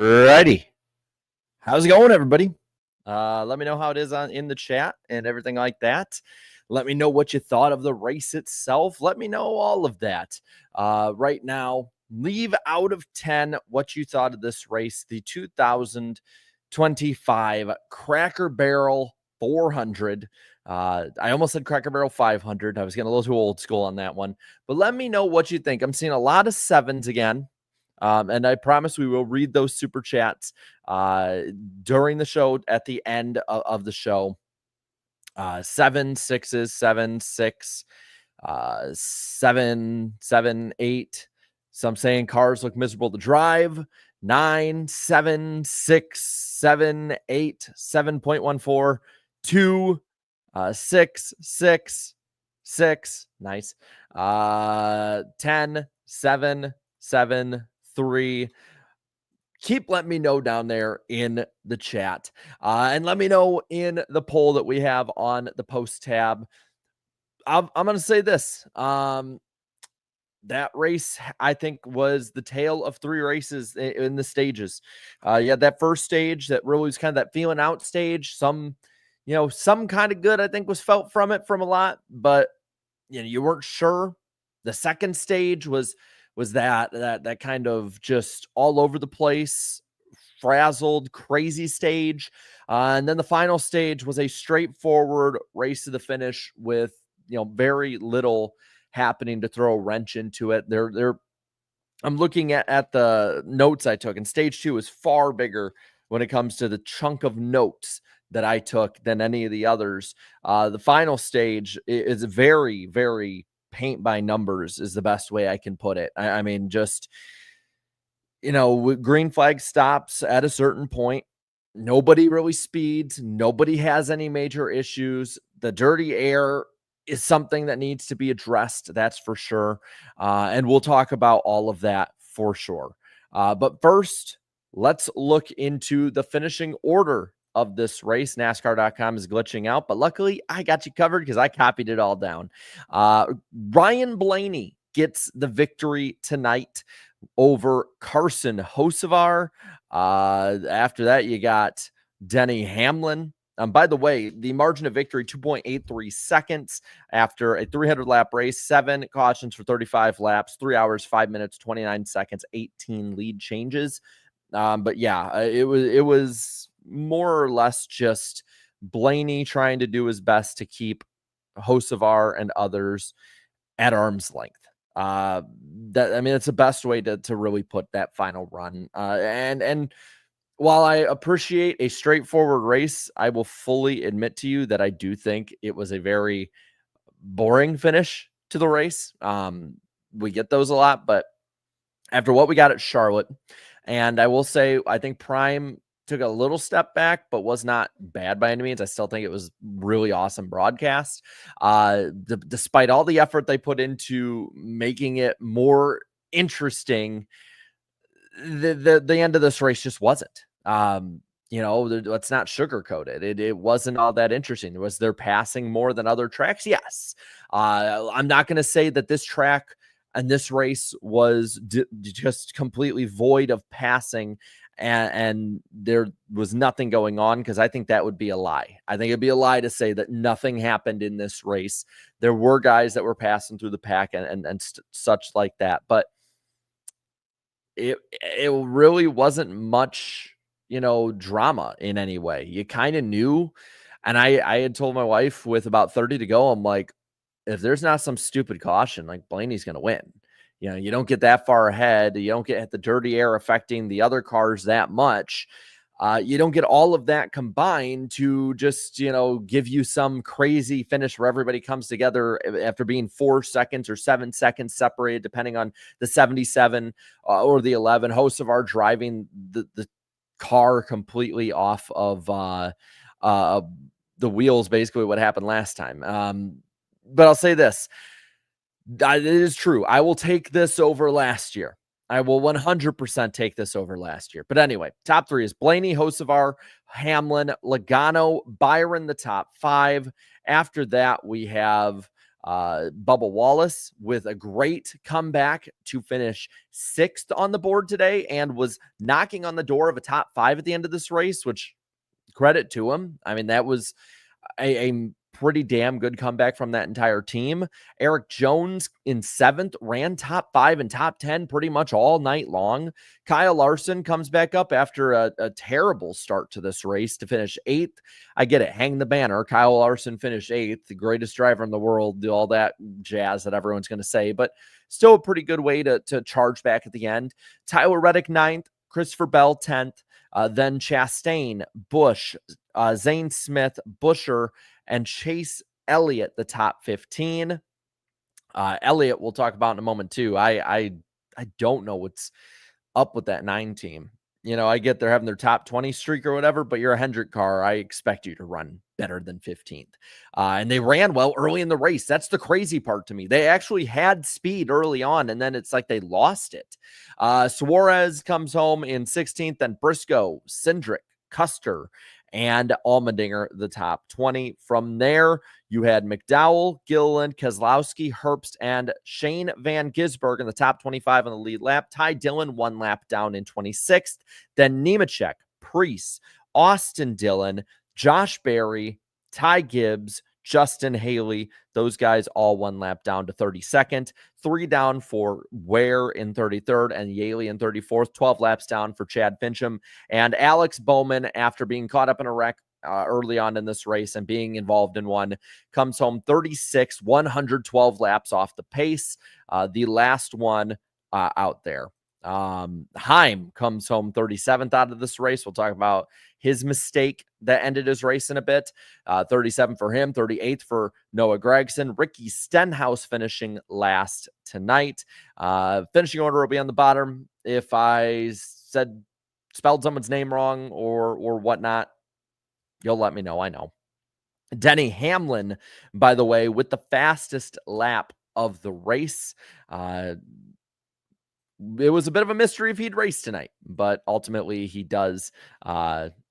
Righty. How's it going, everybody? Let me know how it is in the chat and everything like that. Let me know what you thought of the race itself. Let me know all of that. Right now, leave out of 10 what you thought of this race, the 2025 Cracker Barrel 400. I almost said Cracker Barrel 500. I was getting a little too old school on that one. But let me know what you think. I'm seeing a lot of sevens again. And I promise we will read those super chats during the show at the end of the show. 7 6s, 7 6, 7 7 8. Some saying cars look miserable to drive. 9 7 6 7 8 7.14 2 6 6 6. Nice. 10 7 7 3. Keep letting me know down there in the chat. And let me know in the poll that we have on the post tab. I'm going to say this. That race, I think, was the tale of three races in the stages. You had that first stage that really was kind of that feeling out stage. Some kind of good, I think, was felt from it from a lot, but you weren't sure. The second stage was that kind of just all over the place, frazzled, crazy stage. And then the final stage was a straightforward race to the finish with, very little happening to throw a wrench into it. I'm looking at the notes I took, and stage 2 is far bigger when it comes to the chunk of notes that I took than any of the others. The final stage is very, very paint by numbers is the best way I can put it. I mean, just, green flag stops at a certain point. Nobody really speeds. Nobody has any major issues. The dirty air is something that needs to be addressed. That's for sure. And we'll talk about all of that for sure. But first, let's look into the finishing order of this race. NASCAR.com is glitching out, but luckily I got you covered because I copied it all down. Ryan Blaney gets the victory tonight over Carson Hocevar. After that, you got Denny Hamlin. By the way, the margin of victory, 2.83 seconds after a 300-lap race, 7 cautions for 35 laps, 3 hours, 5 minutes, 29 seconds, 18 lead changes. But yeah, it was more or less just Blaney trying to do his best to keep Hocevar and others at arm's length. It's the best way to really put that final run. And while I appreciate a straightforward race, I will fully admit to you that I do think it was a very boring finish to the race. We get those a lot, but after what we got at Charlotte, and I will say, I think Prime took a little step back, but was not bad by any means. I still think it was really awesome broadcast. Despite all the effort they put into making it more interesting, the end of this race just wasn't. Let's not sugarcoat it. It wasn't all that interesting. Was there passing more than other tracks? Yes. I'm not going to say that this track and this race was just completely void of passing and there was nothing going on, because I think that would be a lie. I think it'd be a lie to say that nothing happened in this race. There were guys that were passing through the pack and such like that, but it really wasn't much, drama in any way. You kind of knew. And I had told my wife with about 30 to go, I'm like, if there's not some stupid caution, like, Blaney's going to win. You don't get that far ahead. You don't get the dirty air affecting the other cars that much. You don't get all of that combined to just, give you some crazy finish where everybody comes together after being 4 seconds or 7 seconds separated, depending on the 77 or the 11. Hocevar driving the car completely off of the wheels, basically what happened last time. But I'll say this. It is true. I will take this over last year. I will 100% take this over last year. But anyway, top 3 is Blaney, Hocevar, Hamlin, Logano, Byron, the top 5. After that, we have Bubba Wallace with a great comeback to finish 6th on the board today and was knocking on the door of a top 5 at the end of this race, which credit to him. I mean, that was a pretty damn good comeback from that entire team. Eric Jones in 7th ran top 5 and top 10 pretty much all night long. Kyle Larson comes back up after a terrible start to this race to finish 8th. I get it. Hang the banner. Kyle Larson finished 8th, the greatest driver in the world, all that jazz that everyone's going to say, but still a pretty good way to charge back at the end. Tyler Reddick 9th, Christopher Bell 10th, then Chastain, Busch, Zane Smith, Buescher, and Chase Elliott, the top 15. Elliott we'll talk about in a moment too. I don't know what's up with that 9 team. You know, I get they're having their top 20 streak or whatever, but you're a Hendrick car. I expect you to run better than 15th. And they ran well early in the race. That's the crazy part to me. They actually had speed early on, and then it's like they lost it. Suarez comes home in 16th, then Briscoe, Cindric, Custer, and Allmendinger, the top 20. From there, you had McDowell, Gilliland, Keselowski, Herbst, and Shane Van Gisbergen in the top 25 on the lead lap. Ty Dillon 1 lap down in 26th. Then Nemechek, Preece, Austin Dillon, Josh Berry, Ty Gibbs, Justin Haley, those guys all 1 lap down to 32nd. 3 down for Ware in 33rd and Yaley in 34th. 12 laps down for Chad Fincham. And Alex Bowman, after being caught up in a wreck early on in this race and being involved in one, comes home 36, 112 laps off the pace. The last one out there. Heim comes home 37th out of this race. We'll talk about his mistake that ended his race in a bit. 37 for him, 38th for Noah Gragson. Ricky Stenhouse finishing last tonight. Finishing order will be on the bottom. If I spelled someone's name wrong or whatnot, you'll let me know. I know. Denny Hamlin, by the way, with the fastest lap of the race. It was a bit of a mystery if he'd race tonight, but ultimately he does,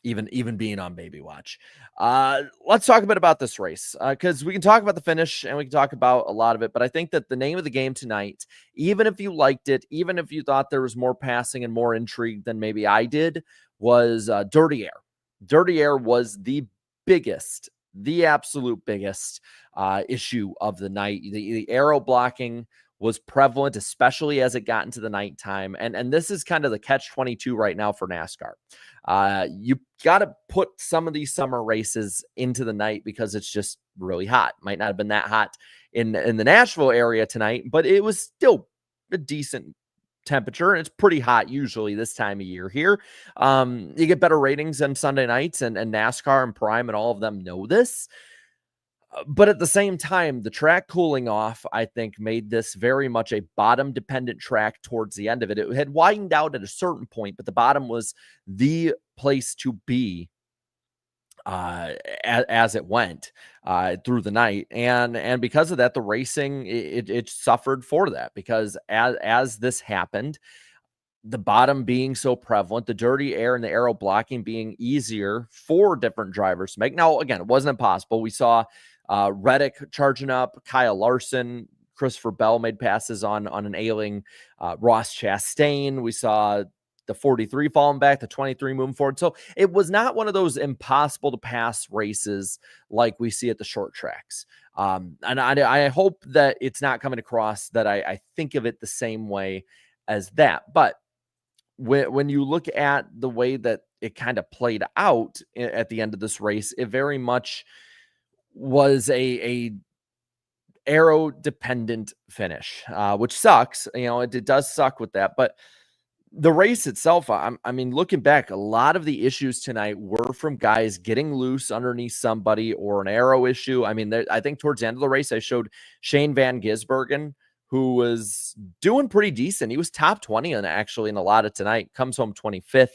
even being on baby watch. Let's talk a bit about this race, because we can talk about the finish and we can talk about a lot of it, but I think that the name of the game tonight, even if you liked it, even if you thought there was more passing and more intrigue than maybe I did, was Dirty Air. Dirty Air was the absolute biggest issue of the night. The aero blocking was prevalent, especially as it got into the nighttime. And this is kind of the catch-22 right now for NASCAR. You got to put some of these summer races into the night because it's just really hot. Might not have been that hot in the Nashville area tonight, but it was still a decent temperature, and it's pretty hot usually this time of year here. You get better ratings on Sunday nights, and NASCAR and Prime and all of them know this. But at the same time, the track cooling off, I think, made this very much a bottom-dependent track towards the end of it. It had widened out at a certain point, but the bottom was the place to be as it went through the night. And because of that, the racing, it suffered for that, because as this happened, the bottom being so prevalent, the dirty air and the aero blocking being easier for different drivers to make. Now, again, it wasn't impossible. We saw Reddick charging up, Kyle Larson, Christopher Bell made passes on an ailing Ross Chastain. We saw the 43 falling back, the 23 moving forward. So it was not one of those impossible to pass races like we see at the short tracks. And I hope that it's not coming across that I think of it the same way as that. But when you look at the way that it kind of played out at the end of this race, it very much was a aero dependent finish, which sucks. You know, it does suck with that, but the race itself, I mean, looking back, a lot of the issues tonight were from guys getting loose underneath somebody or an aero issue. I mean, I think towards the end of the race, I showed Shane Van Gisbergen, who was doing pretty decent. He was top 20 actually in a lot of tonight, comes home 25th.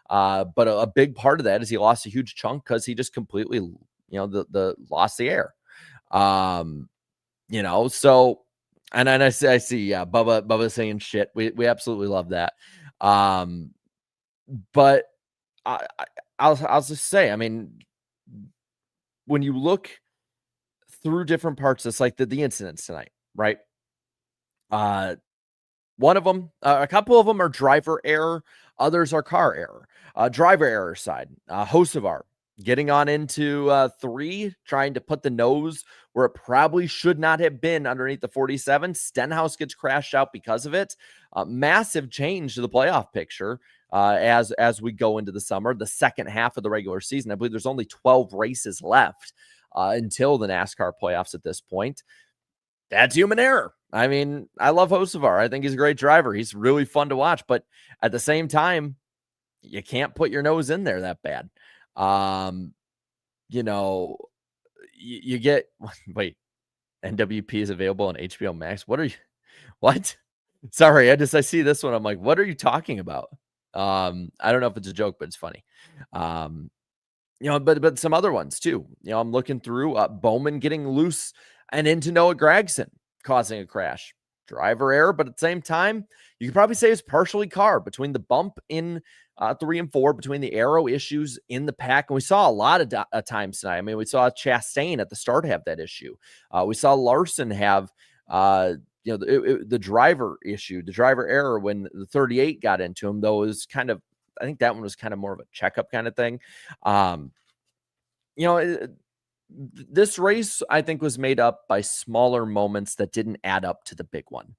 But a big part of that is he lost a huge chunk because he just completely, the lost the air. So, and I see, yeah, Bubba saying shit. We absolutely love that. But I'll just say, I mean, when you look through different parts of this, like the incidents tonight, right? Uh, One of them, a couple of them are driver error, others are car error. Driver error side, Hocevar getting on into 3, trying to put the nose where it probably should not have been underneath the 47. Stenhouse gets crashed out because of it. Massive change to the playoff picture as we go into the summer, the second half of the regular season. I believe there's only 12 races left until the NASCAR playoffs at this point. That's human error. I mean, I love Hocevar. I think he's a great driver. He's really fun to watch, but at the same time, you can't put your nose in there that bad. Um, you know, you get wait, NWP is available on HBO Max. What are you what? Sorry, I see this one. I'm like, what are you talking about? I don't know if it's a joke, but it's funny. Um, but some other ones too. I'm looking through Bowman getting loose and into Noah Gragson, causing a crash. Driver error, but at the same time, you could probably say it's partially car between the bump in 3 and 4, between the aero issues in the pack. And we saw a lot of times tonight. I mean, we saw Chastain at the start have that issue. We saw Larson have the driver issue, the driver error when the 38 got into him, though it was kind of, I think that one was kind of more of a checkup kind of thing. This race, I think, was made up by smaller moments that didn't add up to the big one.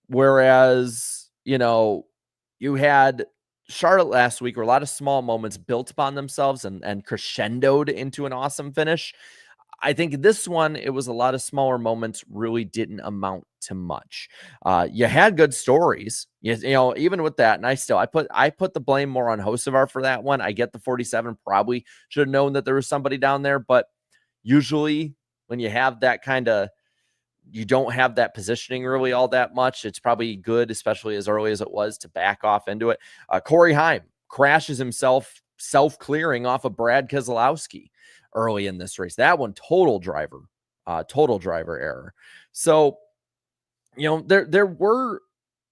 Whereas, you had Charlotte last week where a lot of small moments built upon themselves and crescendoed into an awesome finish. I think this one, it was a lot of smaller moments, really didn't amount to much. You had good stories, even with that. And I put the blame more on Hocevar for that one. I get the 47 probably should have known that there was somebody down there, but usually when you have that you don't have that positioning really all that much. It's probably good, especially as early as it was, to back off into it. Corey Heim crashes himself self-clearing off of Brad Keselowski early in this race. That one, total driver error. So, there were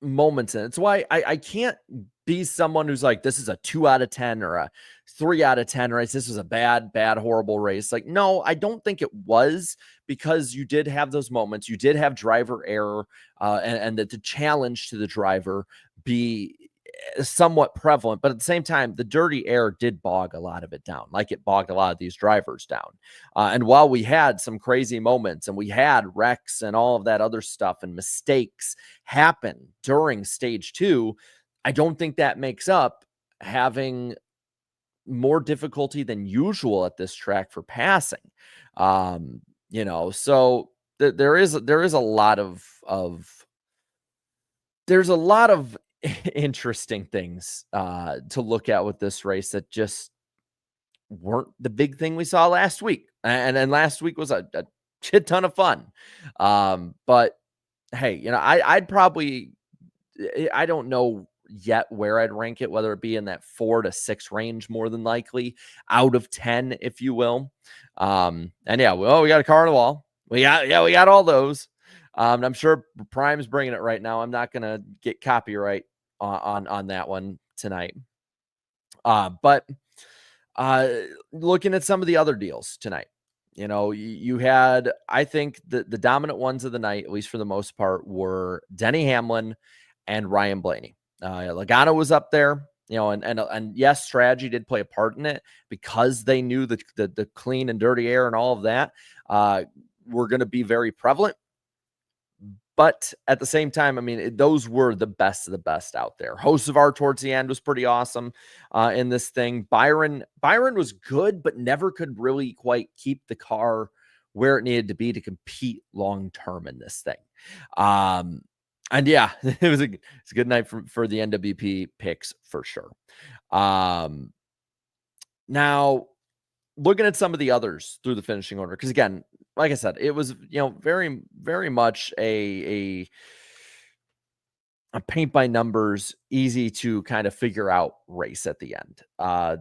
moments in it. It's why I can't be someone who's like, this is a 2 out of 10 or a 3 out of 10 race. This was a bad, horrible race. Like, no, I don't think it was, because you did have those moments. You did have driver error, and that the challenge to the driver be somewhat prevalent, but at the same time, the dirty air did bog a lot of it down, like it bogged a lot of these drivers down. And while we had some crazy moments and we had wrecks and all of that other stuff and mistakes happen during stage 2, I don't think that makes up having more difficulty than usual at this track for passing. So there is a lot of interesting things to look at with this race that just weren't the big thing we saw last week. And last week was a shit ton of fun. But hey, I'd probably, I don't know yet where I'd rank it, whether it be in that 4 to 6 range, more than likely, out of 10, if you will. And yeah, well, we got a car on the wall. We got all those. I'm sure Prime's bringing it right now. I'm not going to get copyright on that one tonight. But looking at some of the other deals tonight, you had, I think the dominant ones of the night, at least for the most part, were Denny Hamlin and Ryan Blaney. Logano was up there, and yes, strategy did play a part in it, because they knew the clean and dirty air and all of that were going to be very prevalent. But at the same time, I mean, those were the best of the best out there. Hocevar towards the end was pretty awesome in this thing. Byron was good, but never could really quite keep the car where it needed to be to compete long-term in this thing. And yeah, it's a good night for the NWP picks for sure. Now, looking at some of the others through the finishing order, because again, like I said, it was very, very much a a paint by numbers, easy to kind of figure out race at the end.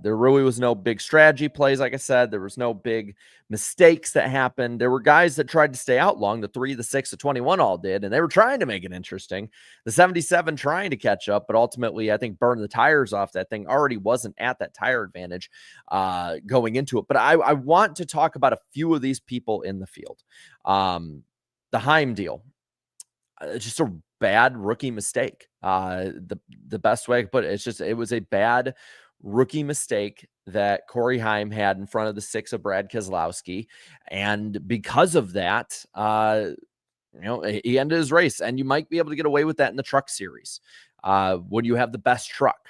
There really was no big strategy plays. Like I said, there was no big mistakes that happened. There were guys that tried to stay out long. The 3, the 6, the 21 all did, and they were trying to make it interesting. The 77 trying to catch up, but ultimately, I think burned the tires off that thing. Already wasn't at that tire advantage going into it. But I want to talk about a few of these people in the field. The Heim deal. Just a bad rookie mistake. The best way I could put it, it was a bad rookie mistake that Corey Heim had in front of the 6 of Brad Keselowski. And because of that, he ended his race. And you might be able to get away with that in the truck series when you have the best truck.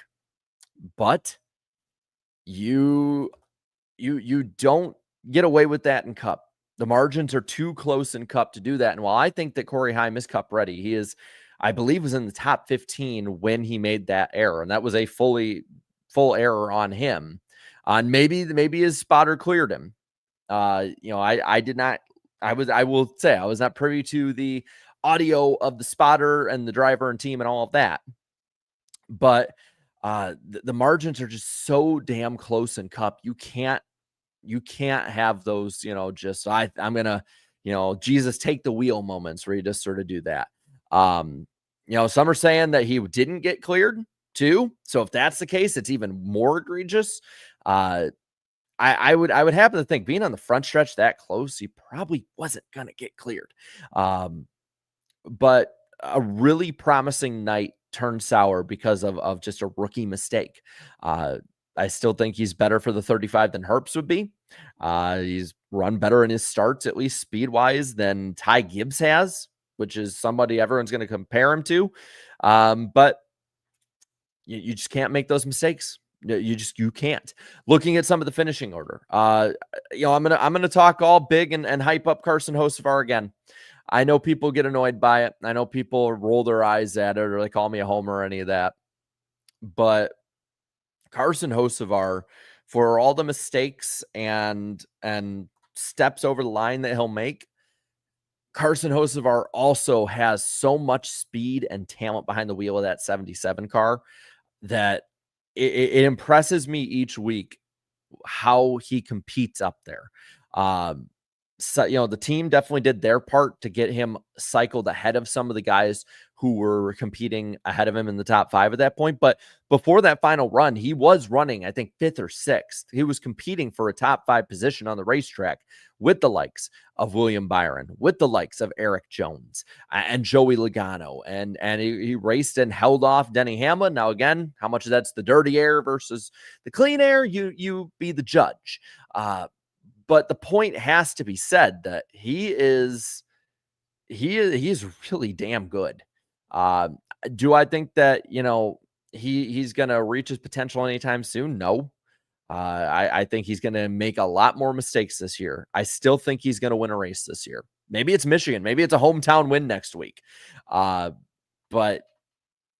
But you don't get away with that in Cup. The margins are too close in Cup to do that. And while I think that Corey Heim is Cup ready, he is, I believe, was in the top 15 when he made that error. And that was a full error on him. And maybe his spotter cleared him. I did not, I will say I was not privy to the audio of the spotter and the driver and team and all of that. But the margins are just so damn close in Cup. You can't have those, I'm going to, Jesus take the wheel moments where you just sort of do that. Some are saying that he didn't get cleared too. So if that's the case, it's even more egregious. I would happen to think being on the front stretch that close, he probably wasn't going to get cleared. But a really promising night turned sour because of just a rookie mistake. I still think he's better for the 35 than Herbst would be. He's run better in his starts, at least speed-wise, than Ty Gibbs has, which is somebody everyone's going to compare him to. But you just can't make those mistakes. You can't. Looking at some of the finishing order, I'm gonna talk all big and hype up Carson Hocevar again. I know people get annoyed by it. I know people roll their eyes at it or they call me a homer or any of that. But Carson Hocevar, for all the mistakes and steps over the line that he'll make, Carson Hocevar also has so much speed and talent behind the wheel of that 77 car that it impresses me each week how he competes up there. So, the team definitely did their part to get him cycled ahead of some of the guys who were competing ahead of him in the top 5 at that point. But before that final run, he was running, I think, 5th or 6th. He was competing for a top 5 position on the racetrack with the likes of William Byron, with the likes of Eric Jones and Joey Logano. And he raced and held off Denny Hamlin. Now, again, how much of that's the dirty air versus the clean air? You be the judge. But the point has to be said that he is really damn good. Do I think that, he's going to reach his potential anytime soon? No. I think he's going to make a lot more mistakes this year. I still think he's going to win a race this year. Maybe it's Michigan. Maybe it's a hometown win next week. But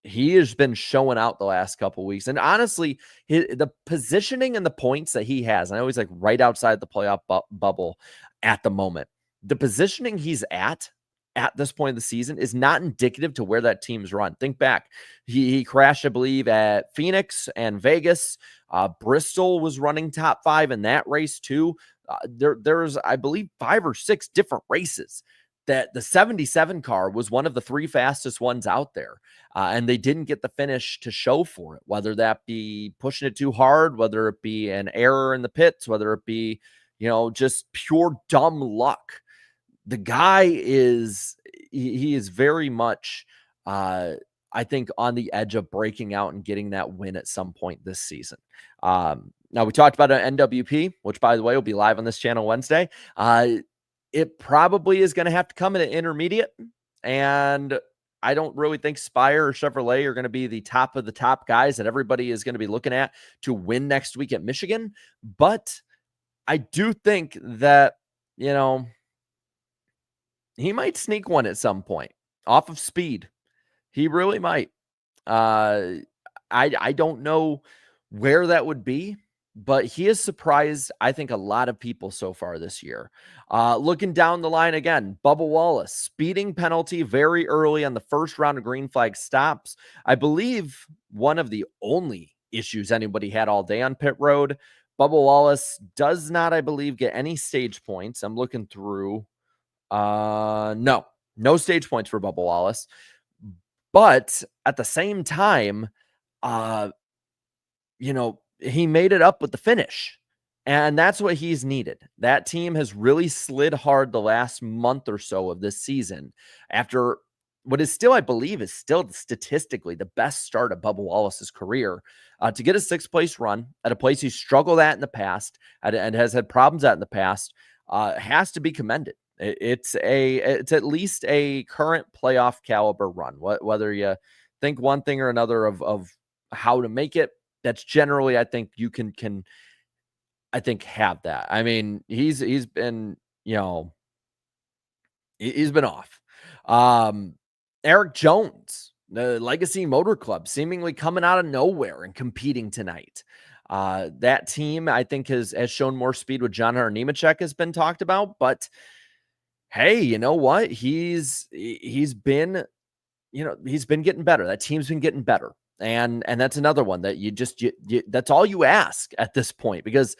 he has been showing out the last couple of weeks. And honestly, the positioning and the points that he has, I know he's like right outside the playoff bubble at the moment. The positioning he's at this point of the season is not indicative to where that team's run. Think back. He crashed, I believe, at Phoenix and Vegas. Bristol was running top 5 in that race too. There's, I believe, 5 or 6 different races that the 77 car was one of the 3 fastest ones out there. And they didn't get the finish to show for it, whether that be pushing it too hard, whether it be an error in the pits, whether it be, just pure dumb luck. The guy is very much, I think, on the edge of breaking out and getting that win at some point this season. Now, we talked about an NWP, which, by the way, will be live on this channel Wednesday. It probably is going to have to come in an intermediate, and I don't really think Spire or Chevrolet are going to be the top of the top guys that everybody is going to be looking at to win next week at Michigan. But I do think that, he might sneak one at some point off of speed. He really might. I don't know where that would be. but he has surprised, I think, a lot of people so far this year. Looking down the line again, Bubba Wallace, speeding penalty very early on the first round of green flag stops. I believe one of the only issues anybody had all day on pit road. Bubba Wallace does not, I believe, get any stage points. I'm looking through. No stage points for Bubba Wallace. But at the same time, uh, he made it up with the finish. And that's what he's needed. That team has really slid hard the last month or so of this season after what is still, I believe, is still statistically the best start of Bubba Wallace's career. To get a sixth place run at a place he struggled at in the past and has had problems at in the past has to be commended. It's at least a current playoff caliber run. Whether you think one thing or another of how to make it, that's generally, I think you can I think have that. I mean, he's been, he's been off. Eric Jones, the Legacy Motor Club, seemingly coming out of nowhere and competing tonight. That team, I think, has shown more speed with John Hunter Nemechek has been talked about, but hey, you know what? He's been, he's been getting better. That team's been getting better. And that's another one that you that's all you ask at this point, because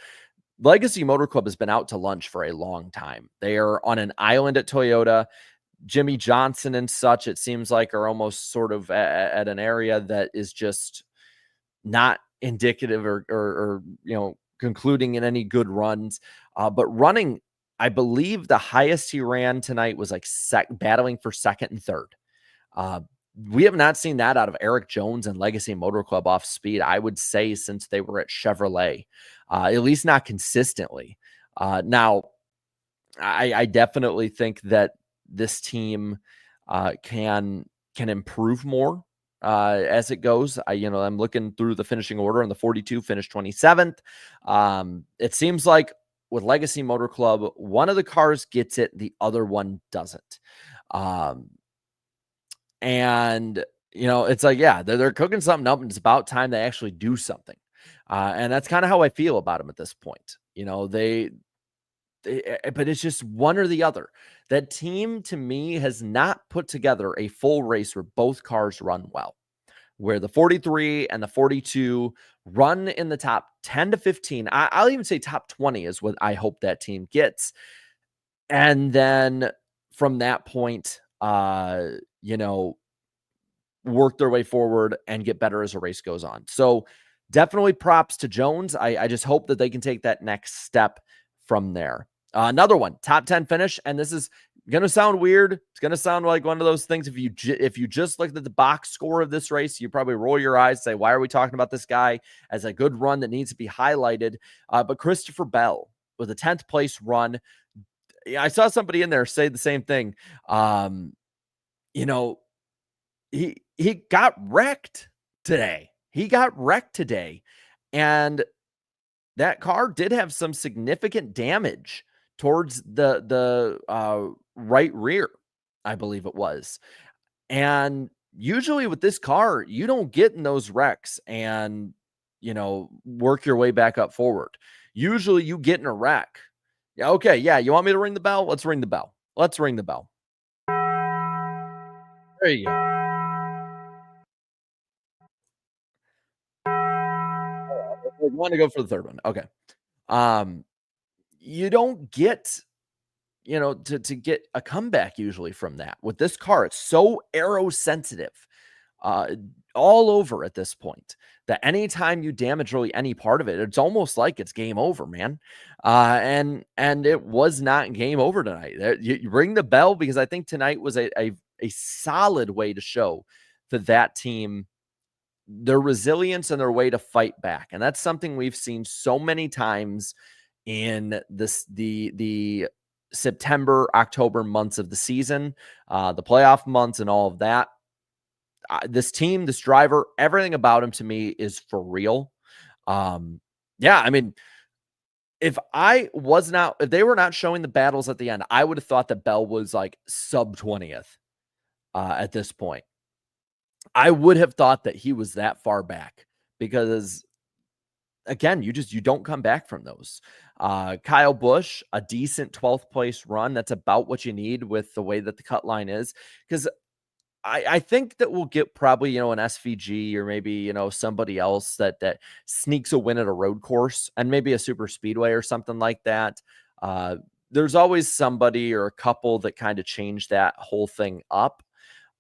Legacy Motor Club has been out to lunch for a long time. They are on an island at Toyota. Jimmy Johnson and such, it seems like, are almost sort of at an area that is just not indicative or concluding in any good runs. But running, I believe the highest he ran tonight was like battling for second and third. We have not seen that out of Eric Jones and Legacy Motor Club off speed, I would say, since they were at Chevrolet, at least not consistently. Now, I definitely think that this team can improve more as it goes. I'm looking through the finishing order, and the 42 finished 27th. It seems like with Legacy Motor Club, one of the cars gets it, the other one doesn't. And it's like, yeah, they're cooking something up, and it's about time they actually do something. And that's kind of how I feel about them at this point. But it's just one or the other. That team, to me, has not put together a full race where both cars run well, where the 43 and the 42 run in the top 10 to 15. I'll even say top 20 is what I hope that team gets. And then from that point, work their way forward and get better as the race goes on. So definitely props to Jones. I just hope that they can take that next step from there. Another one, top 10 finish. And this is going to sound weird. It's going to sound like one of those things. If you just looked at the box score of this race, you probably roll your eyes, say, why are we talking about this guy as a good run that needs to be highlighted? But Christopher Bell with a 10th place run. I saw somebody in there say the same thing. He got wrecked today. And that car did have some significant damage towards the right rear, I believe it was. And usually with this car, you don't get in those wrecks and, work your way back up forward. Usually you get in a wreck. Yeah, okay, yeah, you want me to ring the bell? Let's ring the bell. There you go. I want to go for the third one. Okay. You don't get, to get a comeback usually from that. With this car, it's so aero sensitive, all over at this point, that anytime you damage really any part of it, it's almost like it's game over, man. And it was not game over tonight. You ring the bell, because I think tonight was a solid way to show that team their resilience and their way to fight back. And that's something we've seen so many times in the September, October months of the season, the playoff months and all of that. This team, this driver, everything about him to me is for real. Yeah, I mean, if they were not showing the battles at the end, I would have thought that Bell was like sub 20th at this point. I would have thought that he was that far back, because again, you don't come back from those. Kyle Busch, a decent 12th place run. That's about what you need with the way that the cut line is. Because I think that we'll get probably, an SVG or maybe, somebody else that sneaks a win at a road course and maybe a super speedway or something like that. There's always somebody or a couple that kind of change that whole thing up.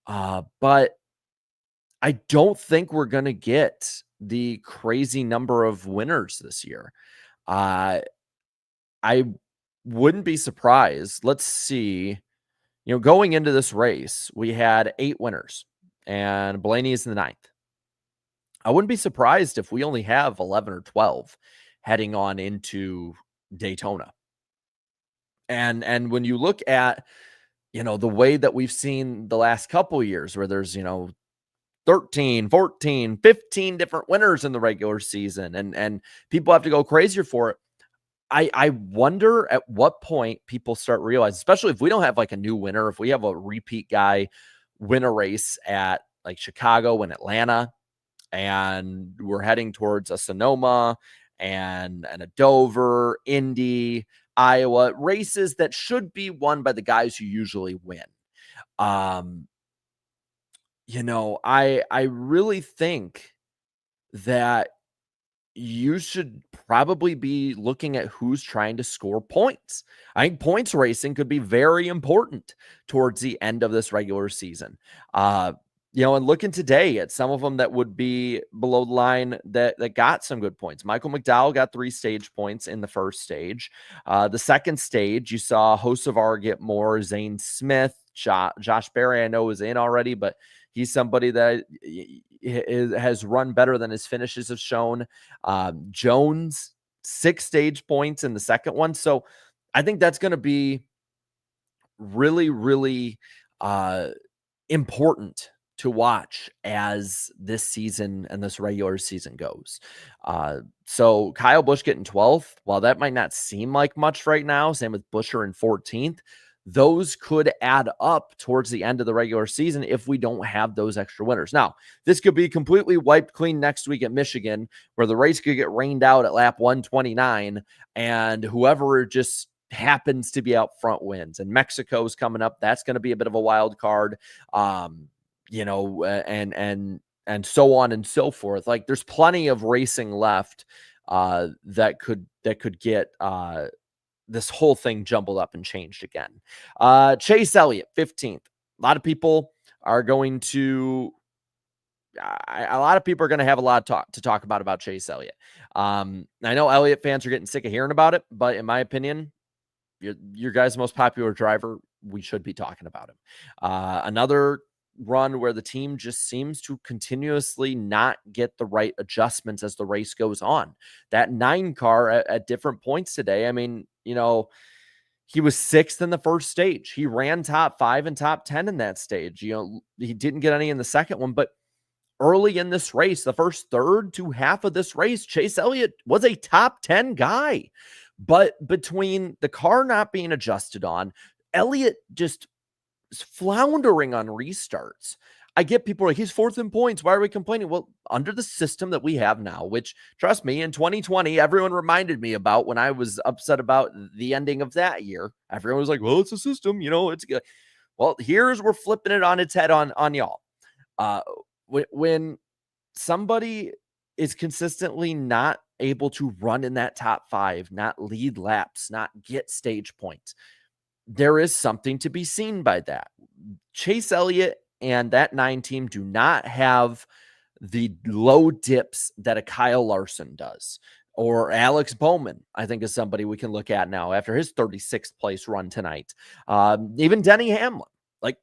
But I don't think we're going to get the crazy number of winners this year. Uh, I wouldn't be surprised. Let's see. Going into this race, we had 8 winners, and Blaney is in the 9th. I wouldn't be surprised if we only have 11 or 12 heading on into Daytona. And when you look at, the way that we've seen the last couple of years where there's, 13, 14, 15 different winners in the regular season, and people have to go crazier for it. I wonder at what point people start realizing, especially if we don't have like a new winner, if we have a repeat guy win a race at like Chicago and Atlanta, and we're heading towards a Sonoma and a Dover, Indy, Iowa, races that should be won by the guys who usually win. I really think that you should probably be looking at who's trying to score points. I think points racing could be very important towards the end of this regular season. And looking today at some of them that would be below the line that got some good points. Michael McDowell got 3 stage points in the first stage. The second stage, you saw Hocevar get more. Zane Smith, Josh Berry, I know was in already, but he's somebody that has run better than his finishes have shown. Jones, 6 stage points in the second one. So I think that's going to be really, really important to watch as this season and this regular season goes. So Kyle Busch getting 12th, while that might not seem like much right now, same with Buescher in 14th, those could add up towards the end of the regular season if we don't have those extra winners. Now, this could be completely wiped clean next week at Michigan, where the race could get rained out at lap 129, and whoever just happens to be out front wins. And Mexico's coming up. That's going to be a bit of a wild card. And so on and so forth. Like, there's plenty of racing left that could get this whole thing jumbled up and changed again. Chase Elliott, 15th. A lot of people are going to have a lot to talk about Chase Elliott. I know Elliott fans are getting sick of hearing about it, but in my opinion, your guy's most popular driver. We should be talking about him. Another run where the team just seems to continuously not get the right adjustments as the race goes on. That 9 car at different points today, I mean, he was 6th in the first stage. He ran top 5 and top 10 in that stage. He didn't get any in the second one, but early in this race, the first third to half of this race, Chase Elliott was a top 10 guy. But between the car not being adjusted on, Elliott just floundering on restarts. I get people like, he's 4th in points. Why are we complaining? Well, under the system that we have now, which, trust me, in 2020, everyone reminded me about when I was upset about the ending of that year. Everyone was like, well, it's a system, it's good. Well, we're flipping it on its head on y'all. When somebody is consistently not able to run in that top 5, not lead laps, not get stage points, there is something to be seen by that. Chase Elliott and that 9 team do not have the low dips that a Kyle Larson does, or Alex Bowman, I think, is somebody we can look at now after his 36th place run tonight. Even Denny Hamlin. Like,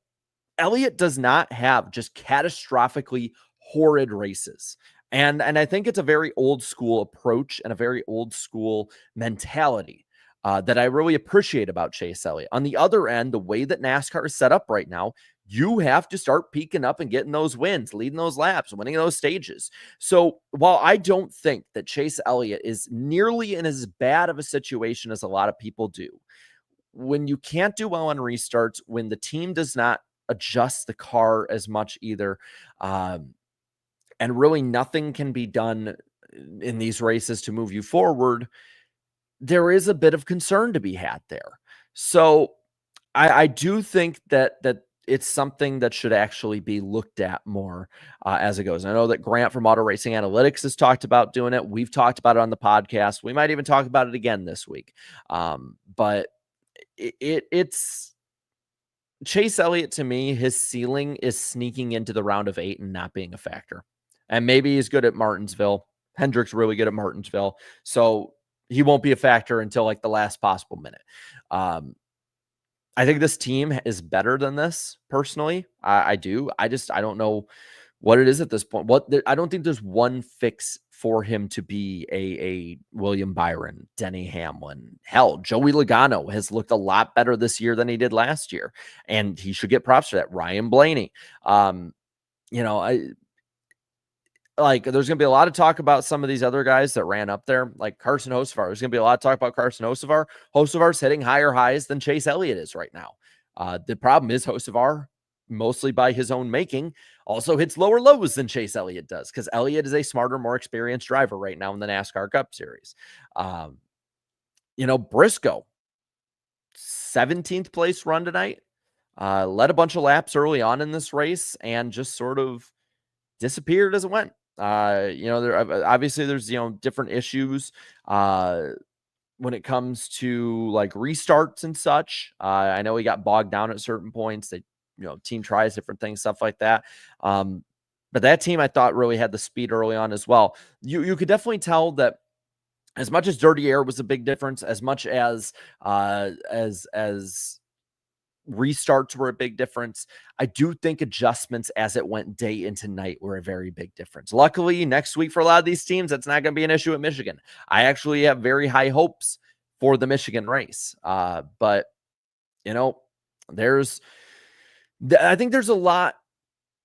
Elliott does not have just catastrophically horrid races. And I think it's a very old school approach and a very old school mentality that I really appreciate about Chase Elliott. On the other end, the way that NASCAR is set up right now, you have to start peaking up and getting those wins, leading those laps, winning those stages. So while I don't think that Chase Elliott is nearly in as bad of a situation as a lot of people do, when you can't do well on restarts, when the team does not adjust the car as much either, and really nothing can be done in these races to move you forward, there is a bit of concern to be had there. So I do think that it's something that should actually be looked at more as it goes. I know that Grant from Auto Racing Analytics has talked about doing it. We've talked about it on the podcast. We might even talk about it again this week. But it's Chase Elliott, to me, his ceiling is sneaking into the round of 8 and not being a factor. And maybe he's good at Martinsville. Hendrick's really good at Martinsville. So he won't be a factor until like the last possible minute. I think this team is better than this, personally. I do. I don't know what it is at this point. I don't think there's one fix for him to be a William Byron, Denny Hamlin. Hell, Joey Logano has looked a lot better this year than he did last year, and he should get props for that. Ryan Blaney. Like, there's going to be a lot of talk about some of these other guys that ran up there, like Carson Hocevar. There's going to be a lot of talk about Carson Hocevar. Hocevar's hitting higher highs than Chase Elliott is right now. The problem is Hocevar, mostly by his own making, also hits lower lows than Chase Elliott does, because Elliott is a smarter, more experienced driver right now in the NASCAR Cup Series. Briscoe, 17th place run tonight, led a bunch of laps early on in this race and just sort of disappeared as it went. There obviously there's different issues when it comes to like restarts and such. I know he got bogged down at certain points. They team tries different things, stuff like that. But that team I thought really had the speed early on as well. You could definitely tell that as much as dirty air was a big difference, as much as restarts were a big difference, I do think adjustments as it went day into night were a very big difference. Luckily, next week for a lot of these teams, that's not going to be an issue at Michigan. I actually have very high hopes for the Michigan race. But I think there's a lot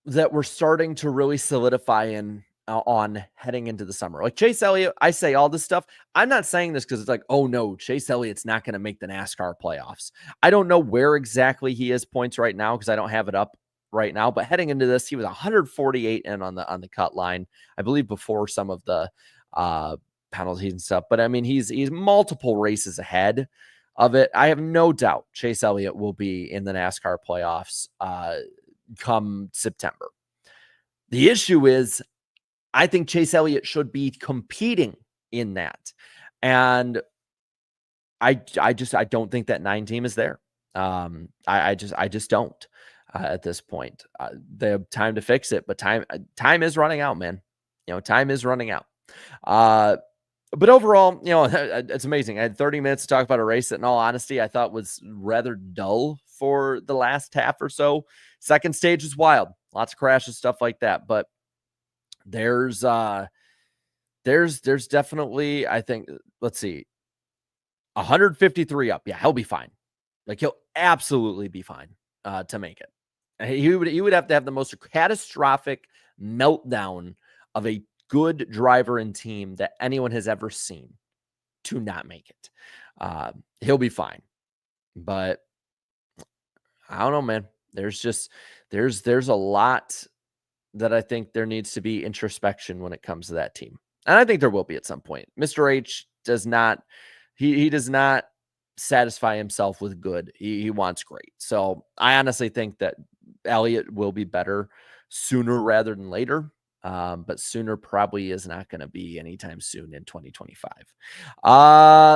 that we're starting to really solidify on heading into the summer. Like Chase Elliott, I say all this stuff. I'm not saying this because it's like, oh no, Chase Elliott's not going to make the NASCAR playoffs. I don't know where exactly he is points right now because I don't have it up right now. But heading into this, he was 148 in on the cut line, I believe, before some of the penalties and stuff. But I mean, he's multiple races ahead of it. I have no doubt Chase Elliott will be in the NASCAR playoffs come September. The issue is, I think Chase Elliott should be competing in that. And I don't think that 9 team is there. I just don't at this point. They have time to fix it, but time is running out, man. Time is running out. But overall, it's amazing. I had 30 minutes to talk about a race that, in all honesty, I thought was rather dull for the last half or so. Second stage was wild. Lots of crashes, stuff like that. But there's definitely, I think, let's see, 153 up. Yeah, he'll be fine. Like, he'll absolutely be fine to make it. He would have to have the most catastrophic meltdown of a good driver and team that anyone has ever seen to not make it. He'll be fine. But I don't know, man. There's a lot that I think there needs to be introspection when it comes to that team. And I think there will be at some point. Mr. H does not, he does not satisfy himself with good. He wants great. So I honestly think that Elliott will be better sooner rather than later. But sooner probably is not going to be anytime soon in 2025.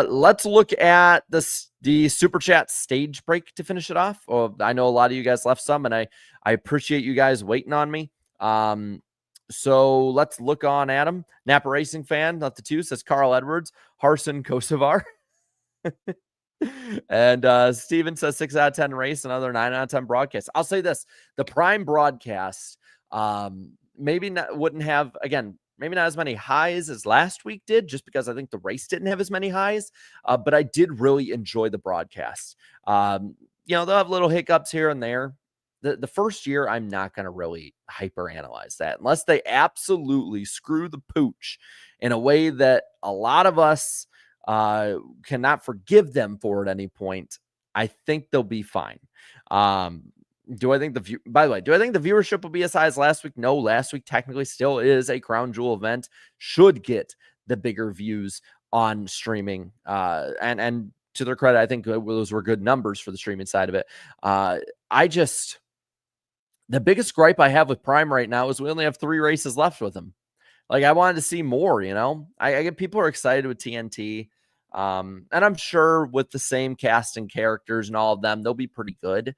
Let's look at the Super Chat stage break to finish it off. I know a lot of you guys left some, and I appreciate you guys waiting on me. So let's look on at him. Napa Racing fan, not the 2, says Carl Edwards, Harson Kosovar. And Steven says 6 out of 10 race, another 9 out of 10 broadcast. I'll say this, the prime broadcast, maybe wouldn't have, again, maybe not as many highs as last week did, just because I think the race didn't have as many highs. But I did really enjoy the broadcast. They'll have little hiccups here and there. The first year, I'm not going to really hyper analyze that unless they absolutely screw the pooch in a way that a lot of us cannot forgive them for at any point. I think they'll be fine. Do I think by the way, do I think the viewership will be as high as last week? No, last week technically still is a crown jewel event, should get the bigger views on streaming. And to their credit, I think those were good numbers for the streaming side of it. I just, the biggest gripe I have with Prime right now is we only have 3 races left with him. Like, I wanted to see more, you know? I get people are excited with TNT. And I'm sure with the same cast and characters and all of them, they'll be pretty good.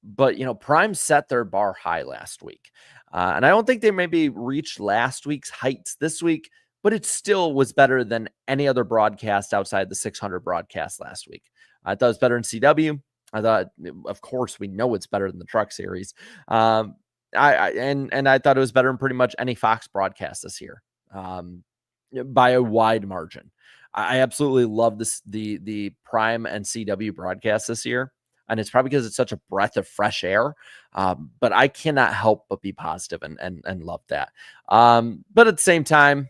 But, you know, Prime set their bar high last week. And I don't think they maybe reached last week's heights this week, but it still was better than any other broadcast outside the 600 broadcast last week. I thought it was better in CW. I thought, of course, we know it's better than the Truck Series. And I thought it was better than pretty much any Fox broadcast this year, by a wide margin. I absolutely love the Prime and CW broadcast this year, and it's probably because it's such a breath of fresh air. But I cannot help but be positive and love that. But at the same time,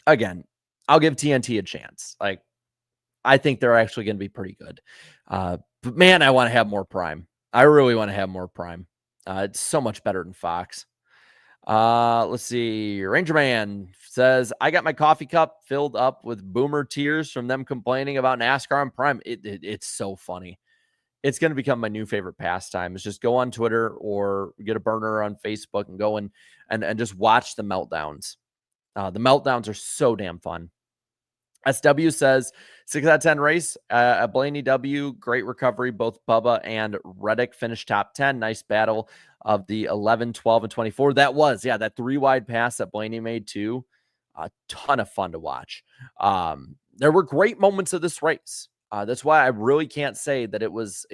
again, I'll give TNT a chance. Like, I think they're actually going to be pretty good. But man, I want to have more Prime. I really want to have more Prime. It's so much better than Fox. Let's see. Ranger Man says, I got my coffee cup filled up with boomer tears from them complaining about NASCAR on Prime. It's so funny. It's going to become my new favorite pastime. Is just go on Twitter or get a burner on Facebook and go and just watch the meltdowns. The meltdowns are so damn fun. SW says 6 out of 10 race at Blaney W. Great recovery. Both Bubba and Reddick finished top 10. Nice battle of the 11, 12, and 24. That was, that 3 wide pass that Blaney made too. A ton of fun to watch. There were great moments of this race. That's why I really can't say that it was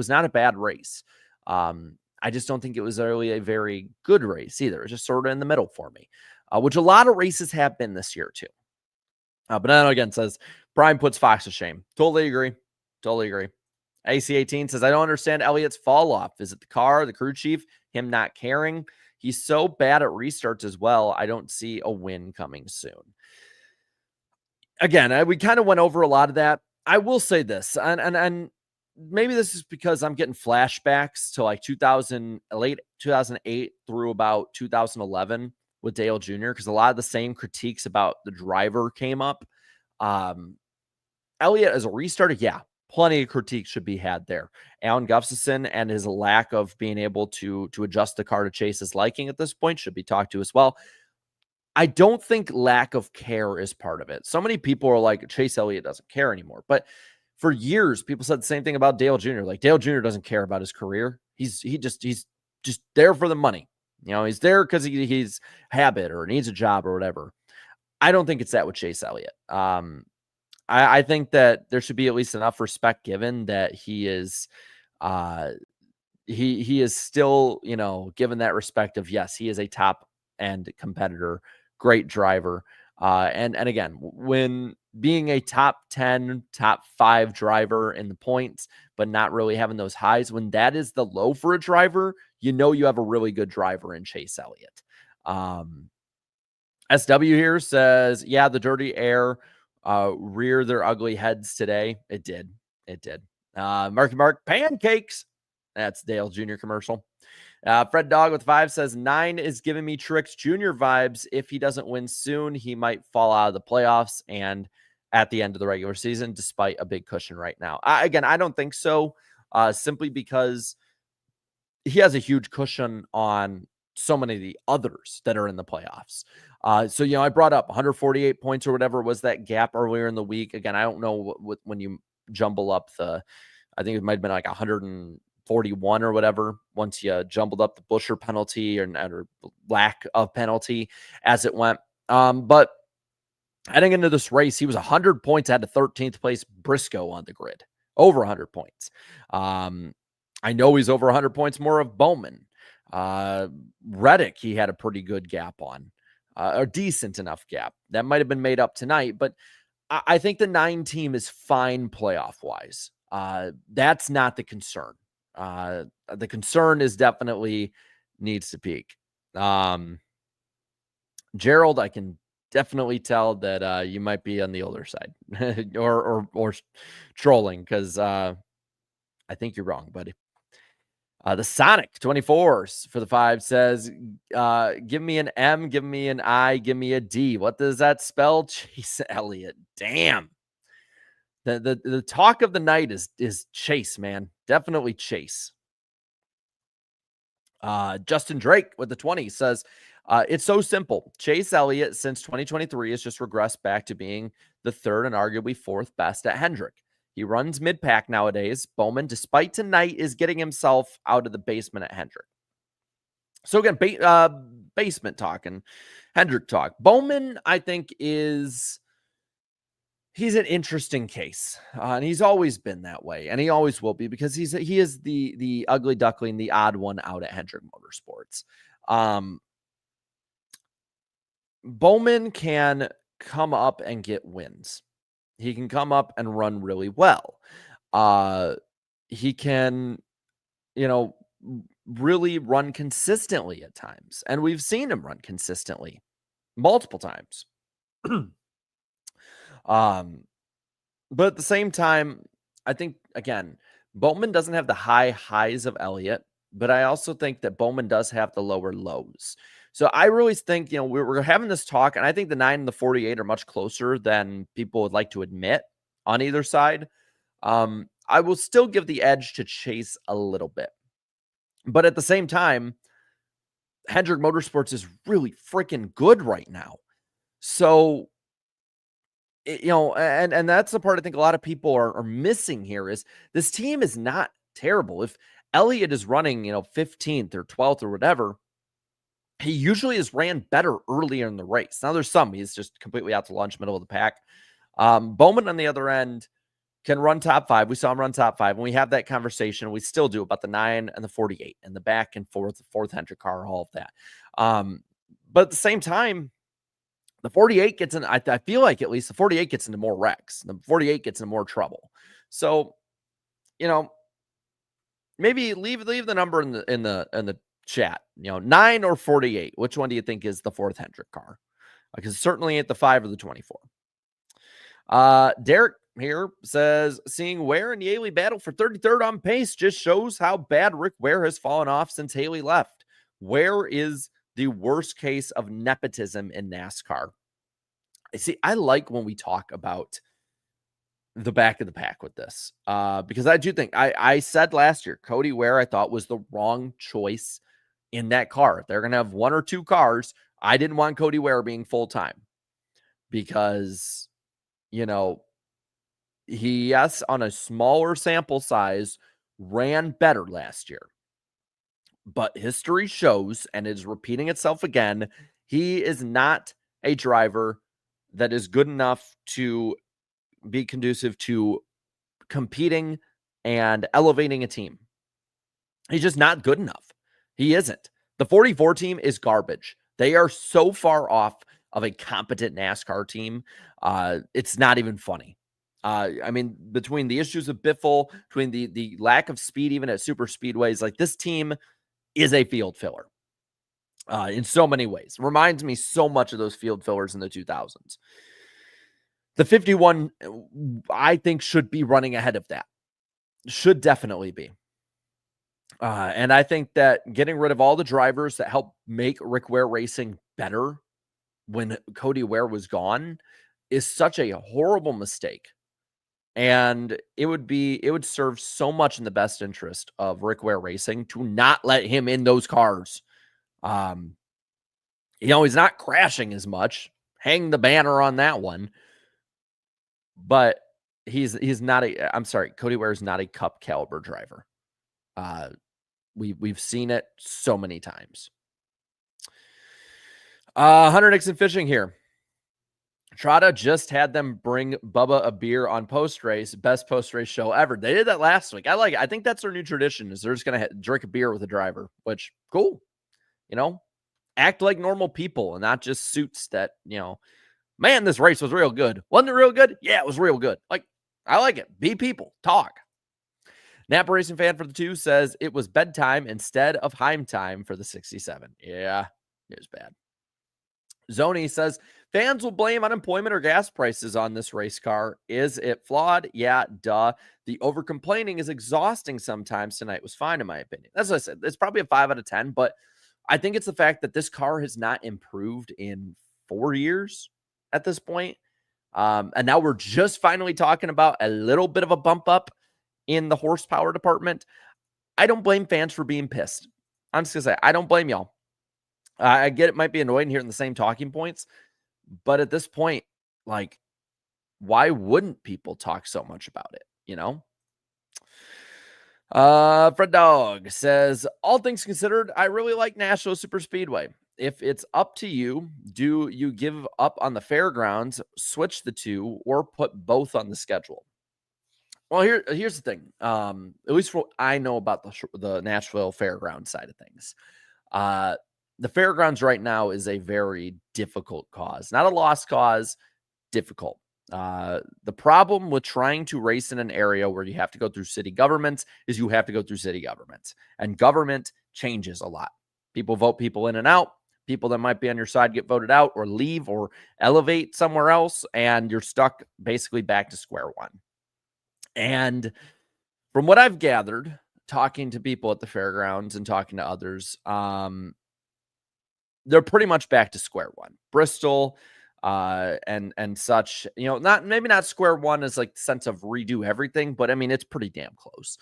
not a bad race. I just don't think it was really a very good race either. It's just sort of in the middle for me, which a lot of races have been this year too. Banana again says, Prime puts Fox to shame. Totally agree. AC18 says, I don't understand Elliott's fall off. Is it the car, the crew chief, him not caring? He's so bad at restarts as well. I don't see a win coming soon. Again, we kind of went over a lot of that. I will say this, and maybe this is because I'm getting flashbacks to like late 2008 through about 2011 with Dale Jr., because a lot of the same critiques about the driver came up. Elliott as a restarter, plenty of critiques should be had there. Alan Gustafson and his lack of being able to adjust the car to Chase's liking at this point should be talked to as well. I don't think lack of care is part of it. So many people are like, Chase Elliott doesn't care anymore. But for years, people said the same thing about Dale Jr. Like, Dale Jr. doesn't care about his career. He's just there for the money. You know, he's there because he's habit or needs a job or whatever. I don't think it's that with Chase Elliott. I think that there should be at least enough respect given that he is he is still, you know, given that respect of, yes, he is a top end competitor, great driver. And again, when being a top 10, top 5 driver in the points, but not really having those highs, when that is the low for a driver, you know you have a really good driver in Chase Elliott. SW here says, the dirty air rear their ugly heads today. It did. Mark, pancakes. That's Dale Jr. commercial. Fred Dog with 5 says, 9 is giving me Tricks Jr. vibes. If he doesn't win soon, he might fall out of the playoffs and at the end of the regular season, despite a big cushion right now. I don't think so, simply because he has a huge cushion on so many of the others that are in the playoffs. So, you know, I brought up 148 points or whatever was that gap earlier in the week. Again, I don't know what when you jumble up I think it might have been like 141 or whatever, once you jumbled up the Busher penalty or lack of penalty as it went. But heading into this race, he was 100 points out of 13th place Briscoe on the grid, over 100 points. I know he's over 100 points more of Bowman. Reddick, he had a pretty good gap on, a decent enough gap. That might have been made up tonight, but I think the 9 team is fine playoff wise. That's not the concern. The concern is definitely needs to peak. Gerald, I can definitely tell that you might be on the older side or trolling, because I think you're wrong, buddy. The Sonic 24s for the 5 says, give me an M, give me an I, give me a D. What does that spell? Chase Elliott. Damn. The talk of the night is Chase, man. Definitely Chase. Justin Drake with the 20 says, it's so simple. Chase Elliott since 2023 has just regressed back to being the third and arguably fourth best at Hendrick. He runs mid-pack nowadays. Bowman, despite tonight, is getting himself out of the basement at Hendrick. So again, basement talk and Hendrick talk. Bowman, I think, he's an interesting case, and he's always been that way, and he always will be because he is the ugly duckling, the odd one out at Hendrick Motorsports. Bowman can come up and get wins. He can come up and run really well. He can, really run consistently at times, and we've seen him run consistently multiple times. But at the same time, I think, again, Bowman doesn't have the high highs of Elliott, but I also think that Bowman does have the lower lows. So I really think, we're having this talk, and I think the 9 and the 48 are much closer than people would like to admit on either side. I will still give the edge to Chase a little bit. But at the same time, Hendrick Motorsports is really freaking good right now. So, and that's the part I think a lot of people are missing here is this team is not terrible. If Elliott is running, 15th or 12th or whatever, he usually has ran better earlier in the race. Now there's some, he's just completely out to lunch, middle of the pack. Bowman on the other end can run top 5. We saw him run top 5, and we have that conversation. We still do about the 9 and the 48 and the back and forth, the fourth Hendrick car, all of that. But at the same time, the 48 gets in, I feel like at least the 48 gets into more wrecks. The 48 gets into more trouble. So, maybe leave the number in the chat, 9 or 48. Which one do you think is the fourth Hendrick car? Because certainly at the 5 or the 24. Derek here says, seeing Ware and Yaley battle for 33rd on pace just shows how bad Rick Ware has fallen off since Haley left. Ware is the worst case of nepotism in NASCAR. I like when we talk about the back of the pack with this, because I do think I said last year, Cody Ware, I thought was the wrong choice in that car. If they're going to have 1 or 2 cars, I didn't want Cody Ware being full-time because, he, yes, on a smaller sample size, ran better last year. But history shows, and it is repeating itself again, he is not a driver that is good enough to be conducive to competing and elevating a team. He's just not good enough. He isn't. The 44 team is garbage. They are so far off of a competent NASCAR team. It's not even funny. Between the issues of Biffle, between the lack of speed, even at super speedways, like this team is a field filler in so many ways. Reminds me so much of those field fillers in the 2000s. The 51, I think, should be running ahead of that. Should definitely be. And I think that getting rid of all the drivers that helped make Rick Ware Racing better when Cody Ware was gone is such a horrible mistake. And it would serve so much in the best interest of Rick Ware Racing to not let him in those cars. He's not crashing as much. Hang the banner on that one. But he's not Cody Ware is not a cup caliber driver. We've seen it so many times. Hunter Nixon Fishing here. Trotta just had them bring Bubba a beer on post-race. Best post-race show ever. They did that last week. I like it. I think that's their new tradition is they're just going to drink a beer with a driver, which cool. Act like normal people and not just suits that, man, this race was real good. Wasn't it real good? Yeah, it was real good. Like, I like it. Be people. Talk. Napa Racing Fan for the 2 says it was bedtime instead of Heim time for the 67. Yeah, it was bad. Zoni says Fans will blame unemployment or gas prices on this race car. Is it flawed? Yeah, duh. The over complaining is exhausting sometimes. Tonight was fine, in my opinion. That's what I said. It's probably a 5 out of 10, but I think it's the fact that this car has not improved in 4 years at this point. And now we're just finally talking about a little bit of a bump up in the horsepower department. I don't blame fans for being pissed. I'm just going to say, I don't blame y'all. I get it might be annoying hearing the same talking points, but at this point, like, why wouldn't people talk so much about it? You know? Fred Dog says, all things considered, I really like Nashville Super Speedway. If it's up to you, do you give up on the fairgrounds, switch the two, or put both on the schedule? Well, here's the thing. At least what I know about the Nashville fairground side of things. The fairgrounds right now is a very difficult cause, not a lost cause, difficult. The problem with trying to race in an area where you have to go through city governments is you have to go through city governments, and government changes a lot. People vote people in and out. People that might be on your side get voted out or leave or elevate somewhere else, and you're stuck basically back to square one. And from what I've gathered, talking to people at the fairgrounds and talking to others, they're pretty much back to square one. Bristol, and such, maybe not square one as like the sense of redo everything, but I mean, it's pretty damn close.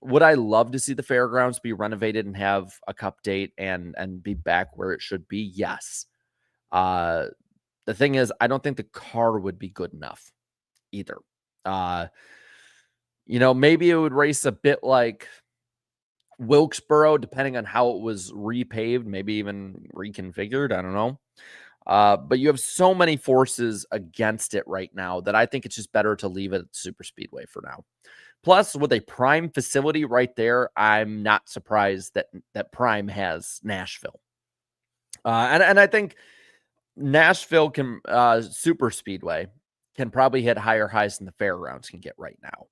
Would I love to see the fairgrounds be renovated and have a cup date and be back where it should be? Yes. The thing is, I don't think the car would be good enough either. Maybe it would race a bit like Wilkesboro, depending on how it was repaved, maybe even reconfigured. I don't know. But you have so many forces against it right now that I think it's just better to leave it at Super Speedway for now. Plus, with a prime facility right there, I'm not surprised that Prime has Nashville. And I think Nashville can Super Speedway can probably hit higher highs than the fairgrounds can get right now.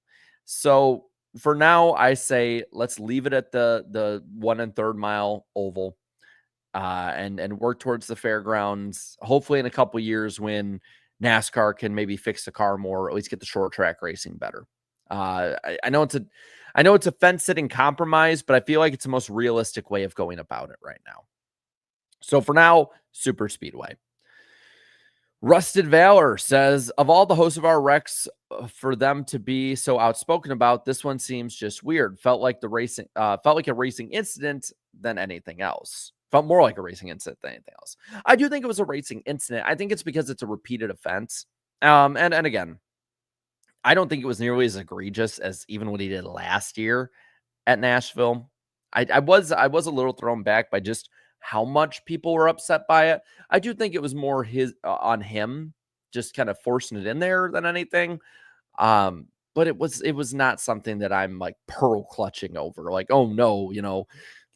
So for now, I say let's leave it at the 1 1/3 mile oval. And work towards the fairgrounds, hopefully in a couple years when NASCAR can maybe fix the car more, or at least get the short track racing better. I know it's a fence sitting compromise, but I feel like it's the most realistic way of going about it right now. So for now, Super Speedway. Rusted Valor says, of all the hosts of our wrecks, for them to be so outspoken about, this one seems just weird. Felt like a racing incident than anything else. Felt more like a racing incident than anything else. I do think it was a racing incident. I think it's because it's a repeated offense. And again, I don't think it was nearly as egregious as even what he did last year at Nashville. I was a little thrown back by just how much people were upset by it. I do think it was more on him, just kind of forcing it in there than anything. But it was not something that I'm like pearl clutching over. Like, oh no,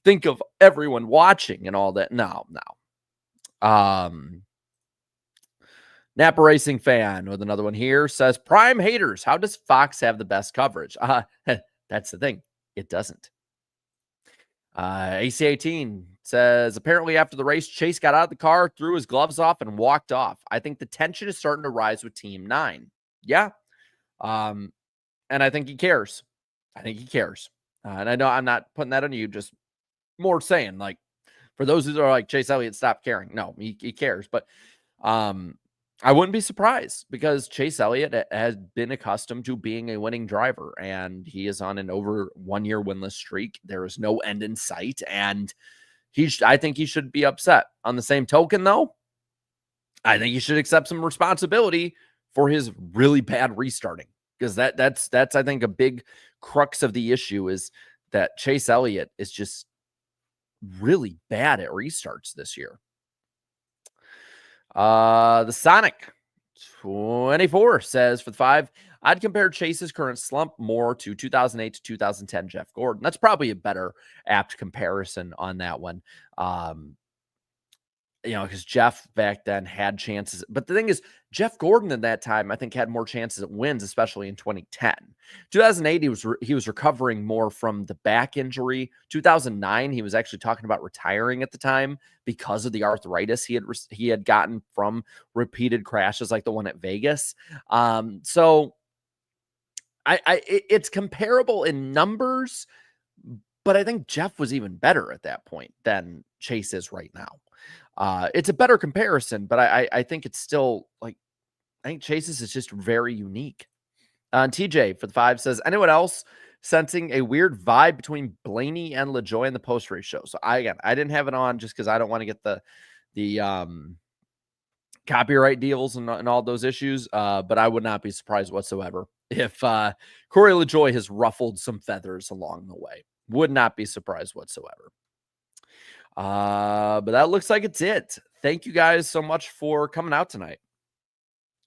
think of everyone watching and all that. No. Napa Racing Fan with another one here says, Prime haters, how does Fox have the best coverage? That's the thing. It doesn't. AC18 says, apparently after the race, Chase got out of the car, threw his gloves off, and walked off. I think the tension is starting to rise with Team 9. Yeah. And I think he cares. And I know I'm not putting that on you, just more saying, like, for those who are like, Chase Elliott stopped caring. No, he cares. But I wouldn't be surprised because Chase Elliott has been accustomed to being a winning driver, and he is on an over 1 year winless streak. There is no end in sight, and I think he should be upset. On the same token, though, I think he should accept some responsibility for his really bad restarting, because that's I think a big crux of the issue is that Chase Elliott is just really bad at restarts this year. The Sonic 24 says, for the 5, I'd compare Chase's current slump more to 2008 to 2010 Jeff Gordon. That's probably a better apt comparison on that one. because Jeff back then had chances. But the thing is, Jeff Gordon at that time, I think, had more chances at wins, especially in 2010. 2008, he was recovering more from the back injury. 2009, he was actually talking about retiring at the time because of the arthritis he had gotten from repeated crashes like the one at Vegas. So it's comparable in numbers, but I think Jeff was even better at that point than Chase is right now. It's a better comparison, but I think it's still like, I think Chase's is just very unique. TJ for the 5 says, anyone else sensing a weird vibe between Blaney and LaJoy in the post race show? So I didn't have it on just because I don't want to get the copyright deals and all those issues. But I would not be surprised whatsoever if Corey LaJoy has ruffled some feathers along the way. Would not be surprised whatsoever. But that looks like it's it. Thank you guys so much for coming out tonight.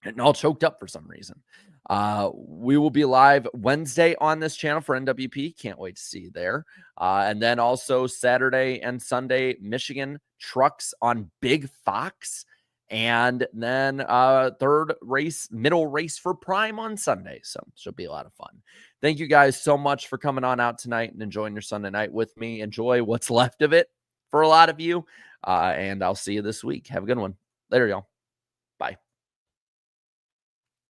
Getting all choked up for some reason. We will be live Wednesday on this channel for NWP. Can't wait to see you there. And then also Saturday and Sunday, Michigan trucks on Big Fox. And then third race, middle race for Prime on Sunday. So it should be a lot of fun. Thank you guys so much for coming on out tonight and enjoying your Sunday night with me. Enjoy what's left of it for a lot of you. And I'll see you this week. Have a good one. Later, y'all.